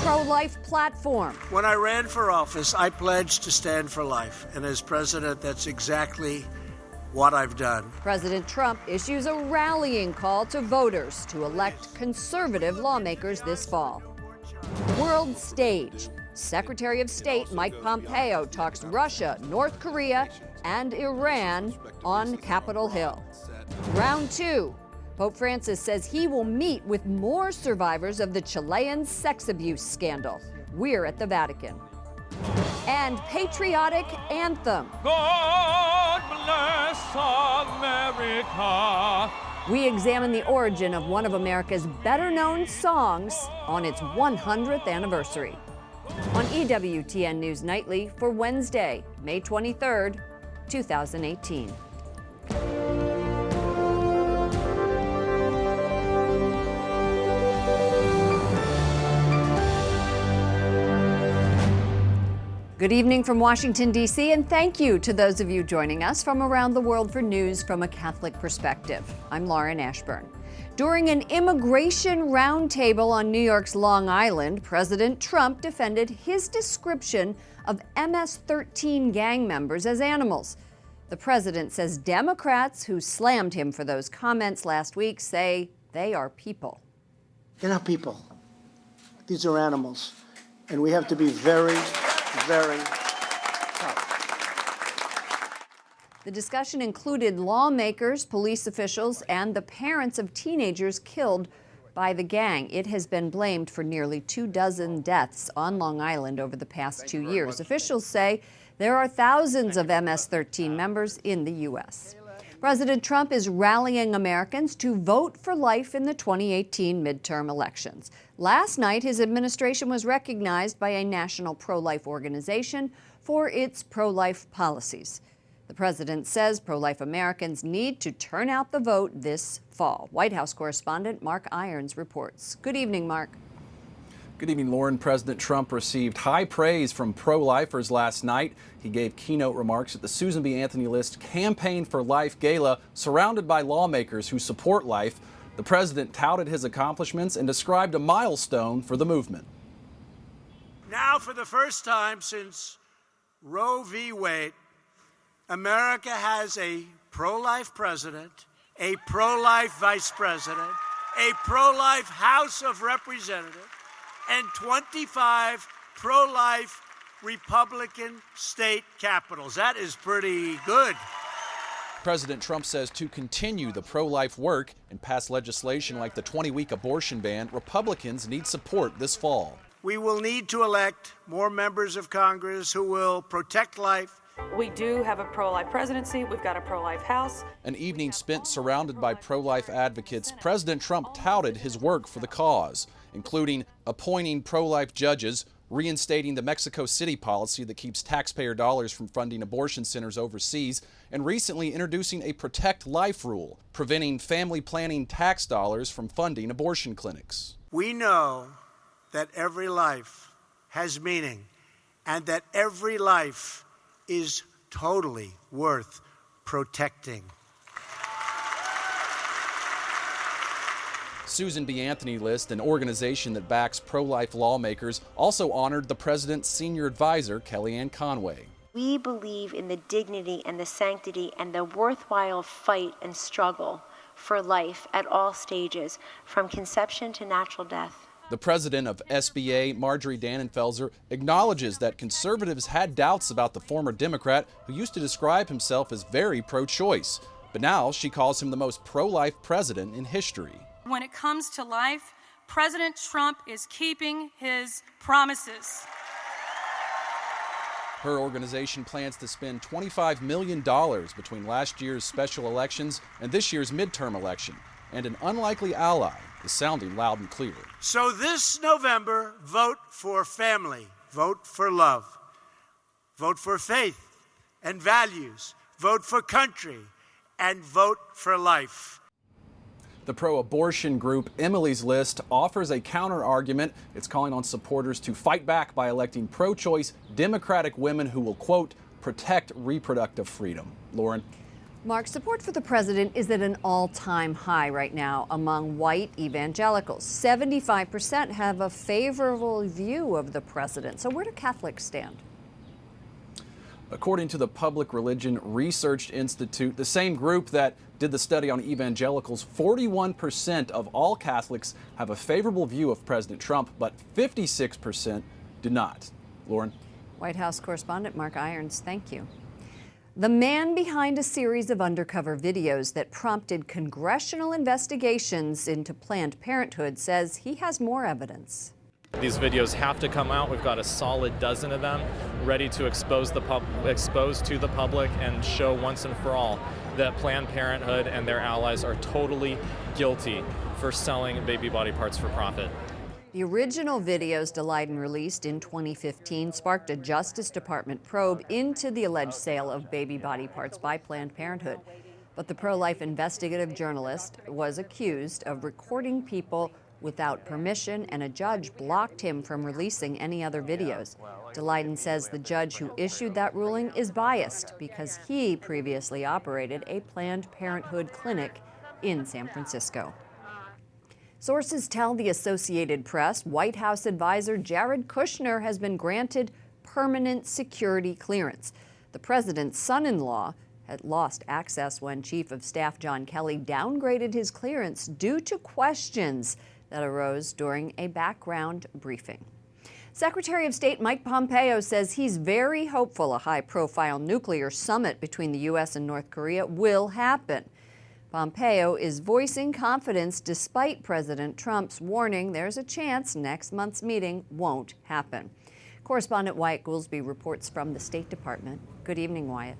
pro-life platform. When I ran for office, I pledged to stand for life. And as president, that's exactly what I've done. President Trump issues a rallying call to voters to elect conservative lawmakers this fall. World stage. Secretary of State Mike Pompeo talks Russia, North Korea, and Iran on Capitol Hill. Round 2. Pope Francis says he will meet with more survivors of the Chilean sex abuse scandal. We're at the Vatican. And patriotic anthem. God bless America. We examine the origin of one of America's better-known songs on its 100th anniversary. On EWTN News Nightly for Wednesday, May 23rd, 2018. Good evening from Washington, D.C., and thank you to those of you joining us from around the world for news from a Catholic perspective. I'm Lauren Ashburn. During an immigration roundtable on New York's Long Island, President Trump defended his description of MS-13 gang members as animals. The president says Democrats who slammed him for those comments last week say they are people. They're not people. These are animals. And we have to be very tough. The discussion included lawmakers, police officials, and the parents of teenagers killed by the gang. It has been blamed for nearly 24 deaths on Long Island over the past 2 years. Officials say there are thousands of MS-13 members in the U.S. President Trump is rallying Americans to vote for life in the 2018 midterm elections. Last night, his administration was recognized by a national pro-life organization for its pro-life policies. The president says pro-life Americans need to turn out the vote this fall. White House correspondent Mark Irons reports. Good evening, Mark. Good evening, Lauren. President Trump received high praise from pro-lifers last night. He gave keynote remarks at the Susan B. Anthony List Campaign for Life Gala, surrounded by lawmakers who support life. The president touted his accomplishments and described a milestone for the movement. Now, for the first time since Roe v. Wade, America has a pro-life president, a pro-life vice president, a pro-life House of Representatives, and 25 pro-life Republican state capitals. That is pretty good. President Trump says to continue the pro-life work and pass legislation like the 20-week abortion ban, Republicans need support this fall. We will need to elect more members of Congress who will protect life. We do have a pro-life presidency. We've got a pro-life House. An evening spent surrounded by pro-life advocates, President Trump touted his work for the cause, including appointing pro-life judges, reinstating the Mexico City policy that keeps taxpayer dollars from funding abortion centers overseas, and recently introducing a Protect Life rule, preventing family planning tax dollars from funding abortion clinics. We know that every life has meaning and that every life is totally worth protecting. Susan B. Anthony List, an organization that backs pro-life lawmakers, also honored the president's senior advisor, Kellyanne Conway. We believe in the dignity and the sanctity and the worthwhile fight and struggle for life at all stages, from conception to natural death. The president of SBA, Marjorie Dannenfelser, acknowledges that conservatives had doubts about the former Democrat who used to describe himself as very pro-choice. But now she calls him the most pro-life president in history. When it comes to life, President Trump is keeping his promises. Her organization plans to spend $25 million between last year's special elections and this year's midterm election. And an unlikely ally is sounding loud and clear. So this November, vote for family, vote for love, vote for faith and values, vote for country, and vote for life. The pro-abortion group Emily's List offers a counter-argument. It's calling on supporters to fight back by electing pro-choice Democratic women who will, quote, protect reproductive freedom. Lauren? Mark, support for the president is at an all-time high right now among white evangelicals. 75% have a favorable view of the president. So where do Catholics stand? According to the Public Religion Research Institute, the same group that did the study on evangelicals, 41% of all Catholics have a favorable view of President Trump, but 56% do not. Lauren? White House correspondent Mark Irons, thank you. The man behind a series of undercover videos that prompted congressional investigations into Planned Parenthood says he has more evidence. These videos have to come out. We've got a solid dozen of them ready to expose to the public and show once and for all that Planned Parenthood and their allies are totally guilty for selling baby body parts for profit. The original videos Daleiden released in 2015 sparked a Justice Department probe into the alleged sale of baby body parts by Planned Parenthood. But the pro-life investigative journalist was accused of recording people without permission, and a judge blocked him from releasing any other videos. Daleiden says the judge who issued that ruling is biased because he previously operated a Planned Parenthood clinic in San Francisco. Sources tell the Associated Press White House advisor Jared Kushner has been granted permanent security clearance. The president's son-in-law had lost access when Chief of Staff John Kelly downgraded his clearance due to questions that arose during a background briefing. Secretary of State Mike Pompeo says he's very hopeful a high-profile nuclear summit between the U.S. and North Korea will happen. Pompeo is voicing confidence despite President Trump's warning there's a chance next month's meeting won't happen. Correspondent Wyatt Goolsbee reports from the State Department. Good evening, Wyatt.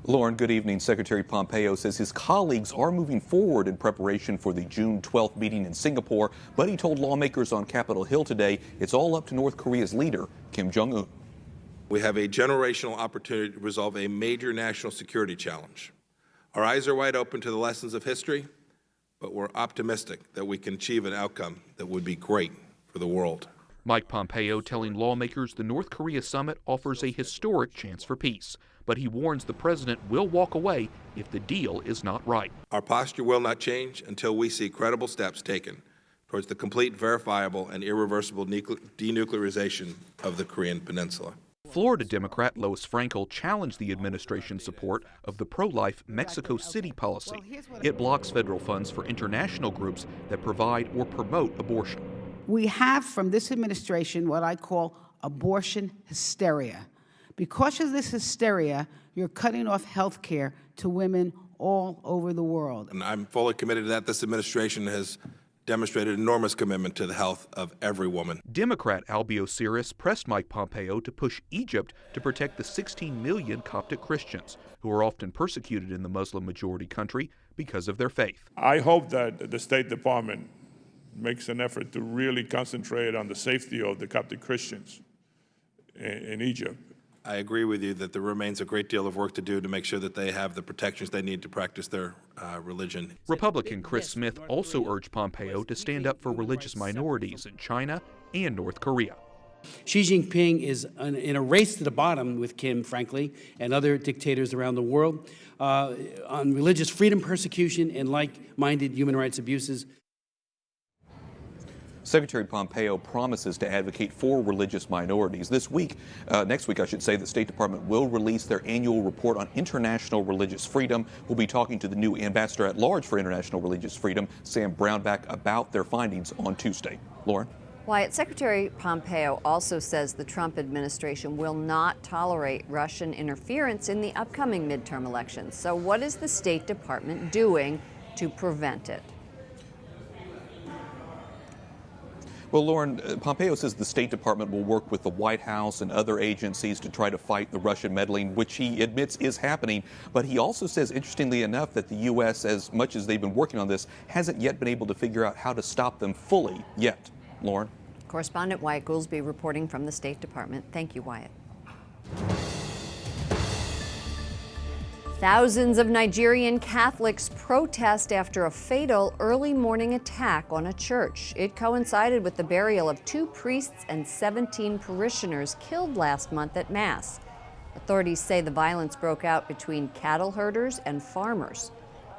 Lauren, good evening. Secretary Pompeo says his colleagues are moving forward in preparation for the June 12th meeting in Singapore, but he told lawmakers on Capitol Hill today it's all up to North Korea's leader, Kim Jong-un. We have a generational opportunity to resolve a major national security challenge. Our eyes are wide open to the lessons of history, but we're optimistic that we can achieve an outcome that would be great for the world. Mike Pompeo telling lawmakers the North Korea summit offers a historic chance for peace, but he warns the president will walk away if the deal is not right. Our posture will not change until we see credible steps taken towards the complete, verifiable, and irreversible denuclearization of the Korean Peninsula. Florida Democrat Lois Frankel challenged the administration's support of the pro-life Mexico City policy. It blocks federal funds for international groups that provide or promote abortion. We have from this administration what I call abortion hysteria. Because of this hysteria, you're cutting off health care to women all over the world. And I'm fully committed to that. This administration has demonstrated enormous commitment to the health of every woman. Democrat Albio Ciris pressed Mike Pompeo to push Egypt to protect the 16 million Coptic Christians, who are often persecuted in the Muslim-majority country because of their faith. I hope that the State Department makes an effort to really concentrate on the safety of the Coptic Christians in Egypt. I agree with you that there remains a great deal of work to do to make sure that they have the protections they need to practice their religion. Republican Chris Smith also urged Pompeo to stand up for religious minorities in China and North Korea. Xi Jinping is in a race to the bottom with Kim, frankly, and other dictators around the world on religious freedom persecution and like-minded human rights abuses. Secretary Pompeo promises to advocate for religious minorities. Next week, the State Department will release their annual report on international religious freedom. We'll be talking to the new Ambassador at Large for International Religious Freedom, Sam Brownback, about their findings on Tuesday. Lauren? Wyatt, Secretary Pompeo also says the Trump administration will not tolerate Russian interference in the upcoming midterm elections. So what is the State Department doing to prevent it? Well, Lauren, Pompeo says the State Department will work with the White House and other agencies to try to fight the Russian meddling, which he admits is happening. But he also says, interestingly enough, that the U.S., as much as they've been working on this, hasn't yet been able to figure out how to stop them fully yet. Lauren? Correspondent Wyatt Goolsbee reporting from the State Department. Thank you, Wyatt. Thousands of Nigerian Catholics protest after a fatal early morning attack on a church. It coincided with the burial of 2 priests and 17 parishioners killed last month at Mass. Authorities say the violence broke out between cattle herders and farmers.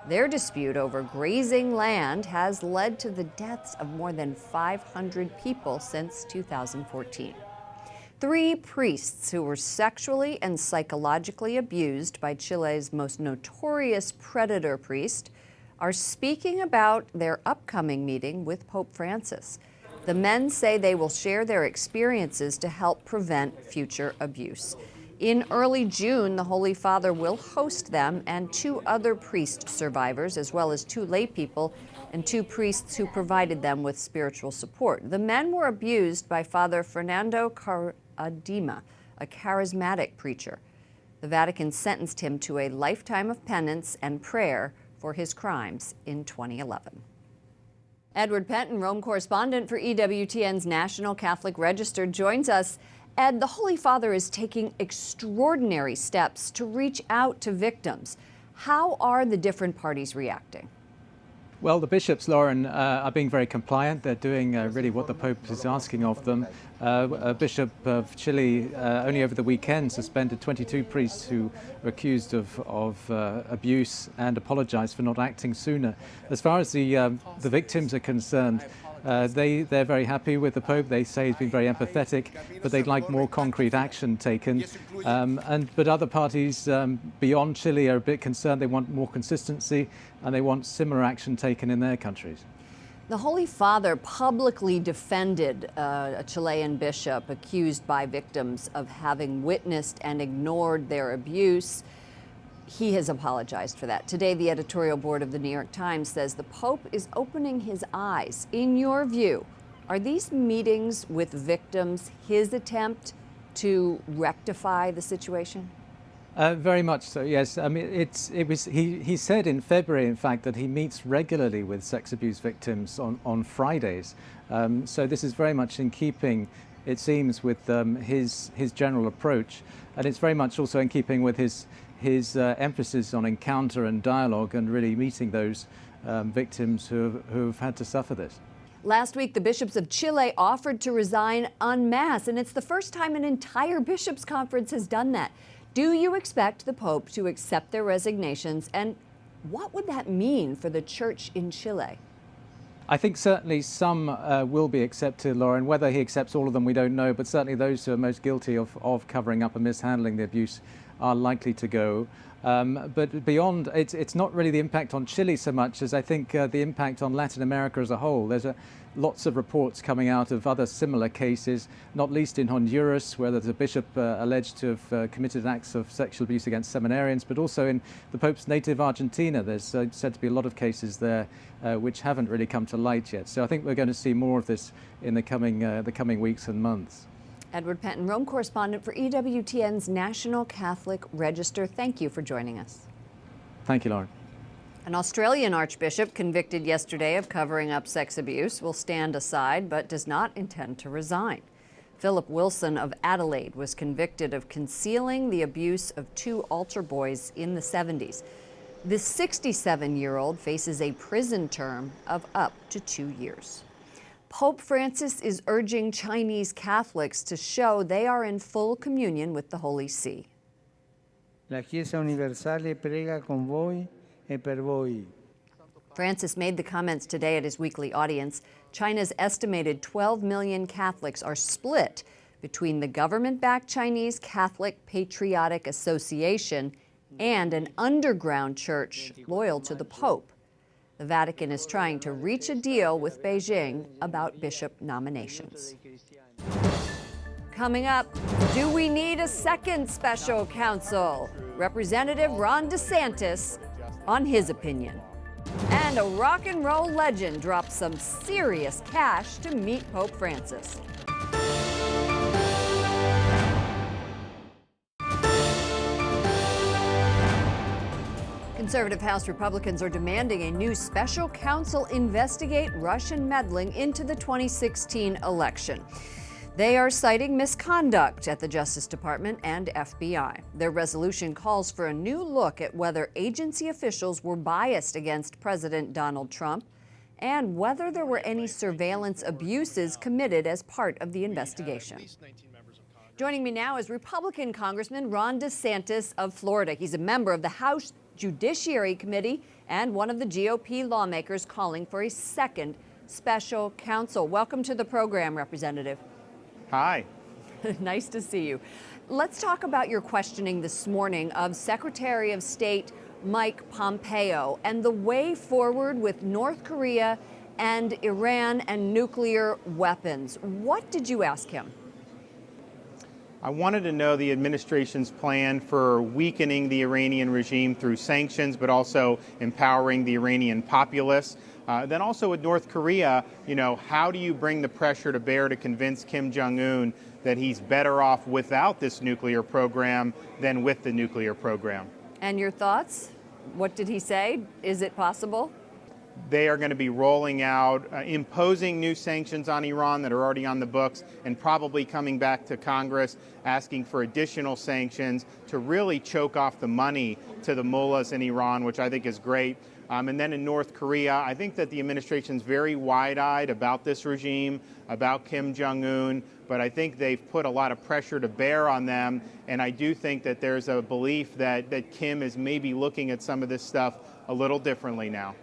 Their dispute over grazing land has led to the deaths of more than 500 people since 2014. 3 priests who were sexually and psychologically abused by Chile's most notorious predator priest are speaking about their upcoming meeting with Pope Francis. The men say they will share their experiences to help prevent future abuse. In early June, the Holy Father will host them and 2 other priest survivors, as well as 2 lay people and 2 priests who provided them with spiritual support. The men were abused by Father Fernando Caradima, a charismatic preacher. The Vatican sentenced him to a lifetime of penance and prayer for his crimes in 2011. Edward Penton, Rome correspondent for EWTN's National Catholic Register, joins us. Ed, the Holy Father is taking extraordinary steps to reach out to victims. How are the different parties reacting? Well, the bishops, Lauren, are being very compliant. They're doing really what the Pope is asking of them. A bishop of Chile only over the weekend suspended 22 priests who were accused of abuse and apologized for not acting sooner. As far as the victims are concerned, they're very happy with the Pope. They say he's been very empathetic, but they'd like more concrete action taken. But other parties beyond Chile are a bit concerned. They want more consistency and they want similar action taken in their countries. The Holy Father publicly defended a Chilean bishop accused by victims of having witnessed and ignored their abuse. He has apologized for that. Today, the editorial board of the New York Times says the Pope is opening his eyes. In your view, are these meetings with victims his attempt to rectify the situation? Very much so, yes. I mean, he said in February, in fact, that he meets regularly with sex abuse victims on Fridays. So this is very much in keeping, it seems, with his general approach. And it's very much also in keeping with his emphasis on encounter and dialogue and really meeting those victims who've had to suffer this. Last week, the bishops of Chile offered to resign en masse, and it's the first time an entire bishops' conference has done that. Do you expect the Pope to accept their resignations, and what would that mean for the Church in Chile? I think certainly some will be accepted, Lauren. Whether he accepts all of them, we don't know, but certainly those who are most guilty of covering up and mishandling the abuse are likely to go. But beyond, it's not really the impact on Chile so much as I think the impact on Latin America as a whole. There's lots of reports coming out of other similar cases, not least in Honduras, where there's a bishop alleged to have committed acts of sexual abuse against seminarians, but also in the Pope's native Argentina. There's said to be a lot of cases there which haven't really come to light yet. So I think we're going to see more of this in the coming weeks and months. Edward Penton, Rome correspondent for EWTN's National Catholic Register. Thank you for joining us. Thank you, Lauren. An Australian archbishop convicted yesterday of covering up sex abuse will stand aside but does not intend to resign. Philip Wilson of Adelaide was convicted of concealing the abuse of 2 altar boys in the 70s. The 67-year-old faces a prison term of up to 2 years. Pope Francis is urging Chinese Catholics to show they are in full communion with the Holy See. La Chiesa Universale prega con voi e per voi. Francis made the comments today at his weekly audience. China's estimated 12 million Catholics are split between the government-backed Chinese Catholic Patriotic Association and an underground church loyal to the Pope. The Vatican is trying to reach a deal with Beijing about bishop nominations. Coming up, do we need a second special counsel? Representative Ron DeSantis on his opinion. And a rock and roll legend drops some serious cash to meet Pope Francis. Conservative House Republicans are demanding a new special counsel investigate Russian meddling into the 2016 election. They are citing misconduct at the Justice Department and FBI. Their resolution calls for a new look at whether agency officials were biased against President Donald Trump and whether there were any surveillance abuses committed as part of the investigation. Joining me now is Republican Congressman Ron DeSantis of Florida. He's a member of the House Judiciary Committee and one of the GOP lawmakers calling for a second special counsel. Welcome to the program, Representative. Hi. Nice to see you. Let's talk about your questioning this morning of Secretary of State Mike Pompeo and the way forward with North Korea and Iran and nuclear weapons. What did you ask him? I wanted to know the administration's plan for weakening the Iranian regime through sanctions, but also empowering the Iranian populace. Then also with North Korea, how do you bring the pressure to bear to convince Kim Jong-un that he's better off without this nuclear program than with the nuclear program? And your thoughts? What did he say? Is it possible? They are going to be rolling out, imposing new sanctions on Iran that are already on the books, and probably coming back to Congress asking for additional sanctions to really choke off the money to the mullahs in Iran, which I think is great. And then in North Korea, I think that the administration's very wide-eyed about this regime, about Kim Jong-un, but I think they've put a lot of pressure to bear on them, and I do think that there's a belief that Kim is maybe looking at some of this stuff a little differently now.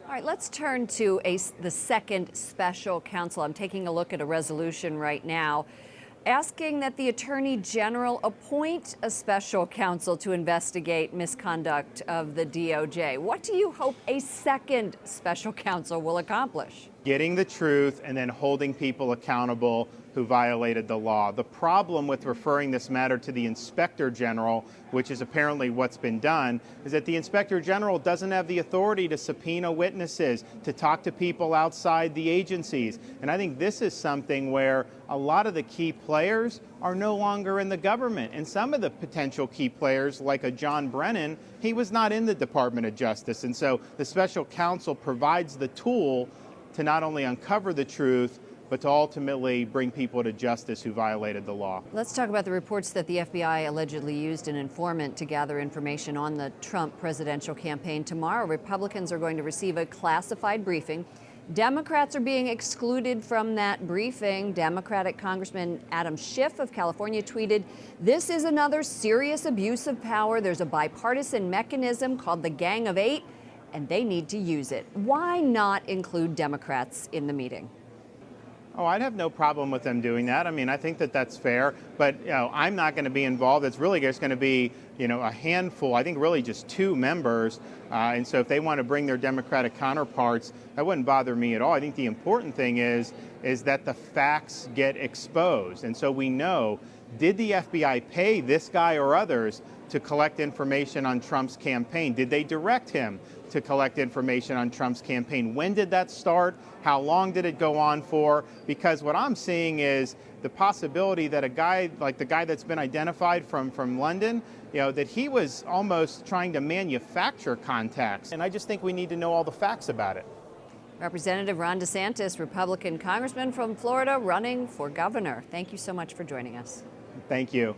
All right, let's turn to the second special counsel. I'm taking a look at a resolution right now asking that the Attorney General appoint a special counsel to investigate misconduct of the DOJ. What do you hope a second special counsel will accomplish? Getting the truth and then holding people accountable who violated the law. The problem with referring this matter to the Inspector General, which is apparently what's been done, is that the Inspector General doesn't have the authority to subpoena witnesses, to talk to people outside the agencies. And I think this is something where a lot of the key players are no longer in the government. And some of the potential key players, like a John Brennan, he was not in the Department of Justice. And so the special counsel provides the tool to not only uncover the truth, but to ultimately bring people to justice who violated the law. Let's talk about the reports that the FBI allegedly used an informant to gather information on the Trump presidential campaign. Tomorrow, Republicans are going to receive a classified briefing. Democrats are being excluded from that briefing. Democratic Congressman Adam Schiff of California tweeted, "This is another serious abuse of power. There's a bipartisan mechanism called the Gang of Eight, and they need to use it." Why not include Democrats in the meeting? Oh, I'd have no problem with them doing that. I mean, I think that that's fair, but I'm not going to be involved. It's really just going to be, a handful, I think really just two members. And so if they want to bring their Democratic counterparts, that wouldn't bother me at all. I think the important thing is that the facts get exposed. And so we know, did the FBI pay this guy or others to collect information on Trump's campaign? Did they direct him to collect information on Trump's campaign? When did that start? How long did it go on for? Because what I'm seeing is the possibility that a guy like the guy that's been identified from London, that he was almost trying to manufacture contacts. And I just think we need to know all the facts about it. Representative Ron DeSantis, Republican Congressman from Florida, running for governor. Thank you so much for joining us. Thank you.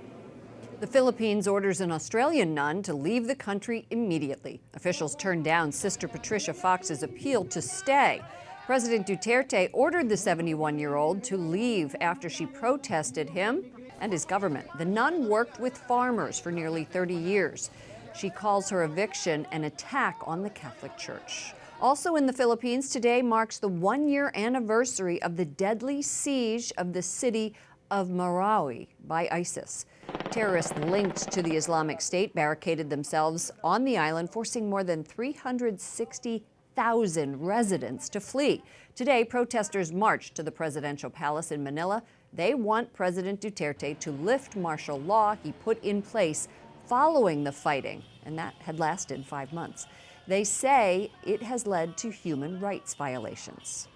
The Philippines orders an Australian nun to leave the country immediately. Officials turned down Sister Patricia Fox's appeal to stay. President Duterte ordered the 71-year-old to leave after she protested him and his government. The nun worked with farmers for nearly 30 years. She calls her eviction an attack on the Catholic Church. Also in the Philippines, today marks the one-year anniversary of the deadly siege of the city of Marawi by ISIS. Terrorists linked to the Islamic State barricaded themselves on the island, forcing more than 360,000 residents to flee. Today, protesters marched to the presidential palace in Manila. They want President Duterte to lift martial law he put in place following the fighting, and that had lasted 5 months. They say it has led to human rights violations.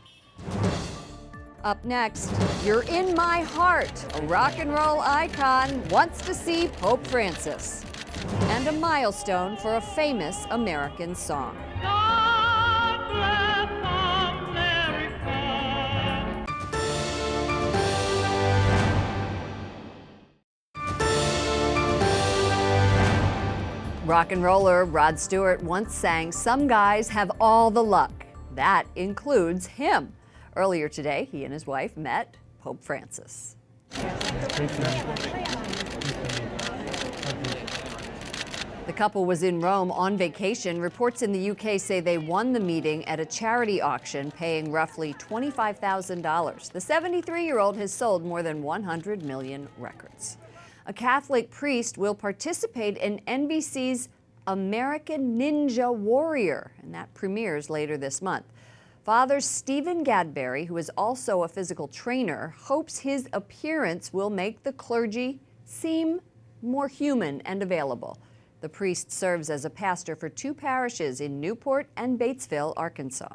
Up next, You're in My Heart. A rock and roll icon wants to see Pope Francis. And a milestone for a famous American song. Rock and roller Rod Stewart once sang, "Some guys have all the luck." That includes him. Earlier today, he and his wife met Pope Francis. The couple was in Rome on vacation. Reports in the UK say they won the meeting at a charity auction, paying roughly $25,000. The 73-year-old has sold more than 100 million records. A Catholic priest will participate in NBC's American Ninja Warrior, and that premieres later this month. Father Stephen Gadberry, who is also a physical trainer, hopes his appearance will make the clergy seem more human and available. The priest serves as a pastor for 2 parishes in Newport and Batesville, Arkansas.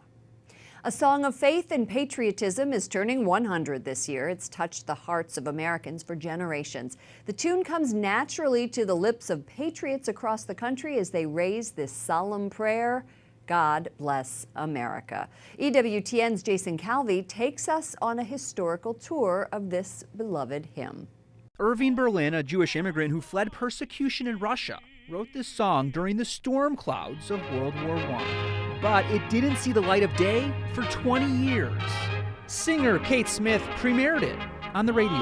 A song of faith and patriotism is turning 100 this year. It's touched the hearts of Americans for generations. The tune comes naturally to the lips of patriots across the country as they raise this solemn prayer: God bless America. EWTN's Jason Calvi takes us on a historical tour of this beloved hymn. Irving Berlin, a Jewish immigrant who fled persecution in Russia, wrote this song during the storm clouds of World War I. But it didn't see the light of day for 20 years. Singer Kate Smith premiered it on the radio.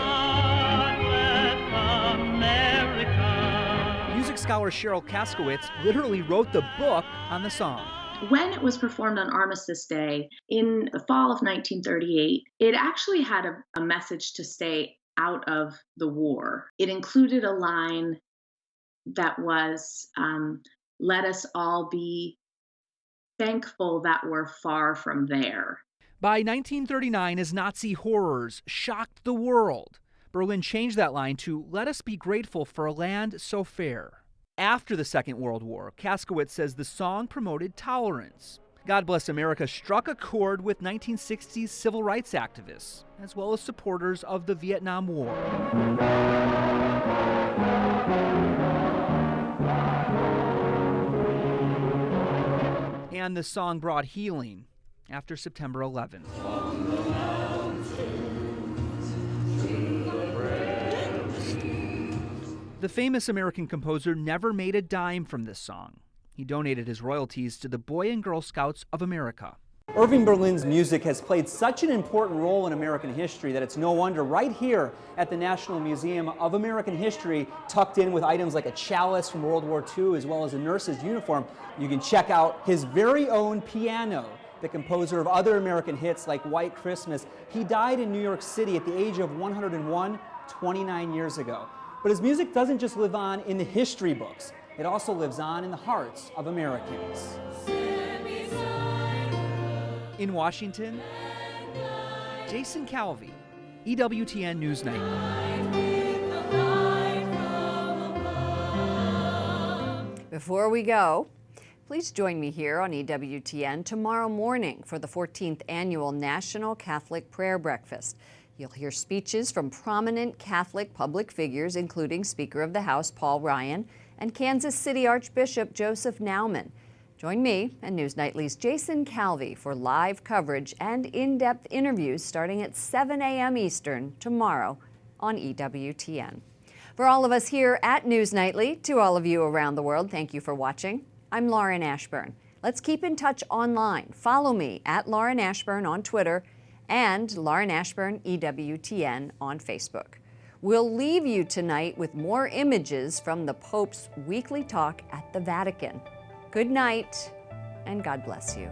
Music scholar Cheryl Kaskowitz literally wrote the book on the song. When it was performed on Armistice Day in the fall of 1938, it actually had a message to stay out of the war. It included a line that was, let us all be thankful that we're far from there. By 1939, as Nazi horrors shocked the world, Berlin changed that line to let us be grateful for a land so fair. After the Second World War, Kaskowitz says the song promoted tolerance. God Bless America struck a chord with 1960s civil rights activists, as well as supporters of the Vietnam War. And the song brought healing after September 11th. The famous American composer never made a dime from this song. He donated his royalties to the Boy and Girl Scouts of America. Irving Berlin's music has played such an important role in American history that it's no wonder right here at the National Museum of American History, tucked in with items like a chalice from World War II as well as a nurse's uniform, you can check out his very own piano, the composer of other American hits like White Christmas. He died in New York City at the age of 101, 29 years ago. But his music doesn't just live on in the history books. It also lives on in the hearts of Americans. In Washington, Jason Calvi, EWTN News Nightly. Before we go, please join me here on EWTN tomorrow morning for the 14th Annual National Catholic Prayer Breakfast. You'll hear speeches from prominent Catholic public figures, including Speaker of the House Paul Ryan and Kansas City Archbishop Joseph Naumann. Join me and News Nightly's Jason Calvi for live coverage and in-depth interviews starting at 7 a.m. Eastern tomorrow on EWTN. For all of us here at News Nightly, to all of you around the world, thank you for watching. I'm Lauren Ashburn. Let's keep in touch online. Follow me at Lauren Ashburn on Twitter and Lauren Ashburn EWTN on Facebook. We'll leave you tonight with more images from the Pope's weekly talk at the Vatican. Good night, and God bless you.